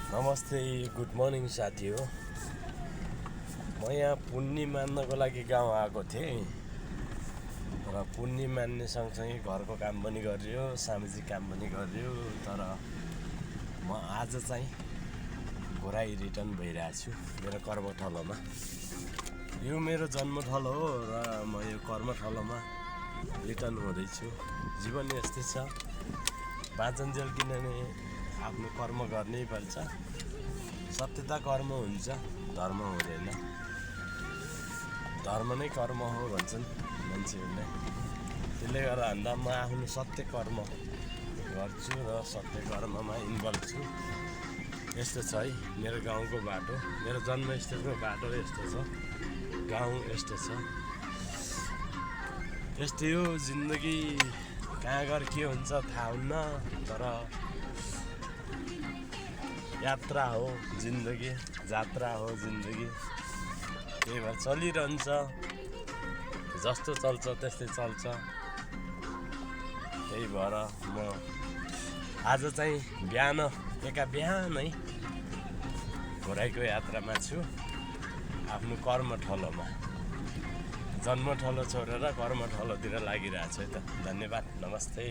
नमस्ते, good morning साथी हो। म यहाँ पुण्य मान्नको लागि गाउँ आएको थिएँ र पुण्य मान्ने सँगसँगै घरको काम पनि गरियो, सामाजिक काम पनि गरियो। तर म आज चाहिँ घोराइ रिटर्न भइरहेको छु मेरो कर्मथलोमा। यो मेरो जन्मथलो हो र म यो कर्मथलोमा रिटर्न हुँदैछु। जीवन यस्तै छ, बाँचन्जेल किनभने आफ्नो कर्म गर्नै पर्छ। सत्यता कर्म हुन्छ, धर्म हुँदैन। धर्म नै कर्म हो भन्छन् मान्छेहरूले। त्यसले गर्दा म आफ्नो सत्य कर्म गर्छु र सत्य कर्ममा इन्भल्भ छु। यस्तो छ है मेरो गाउँको बाटो, मेरो जन्मस्थलको बाटो यस्तो छ, गाउँ यस्तो छ। यस्तै हो जिन्दगी। कहाँ गएर के हुन्छ थाहा हुन्न, तर यात्रा हो जिन्दगी, जात्रा हो जिन्दगी। त्यही भएर चलिरहन्छ, जस्तो चल्छ त्यस्तै चल्छ। त्यही भएर म आज चाहिँ बिहानै घोराइको यात्रामा छु, आफ्नो कर्मथलोमा। जन्मथलो छोडेर कर्मथलोतिर लागिरहेको छु है त। धन्यवाद, नमस्ते।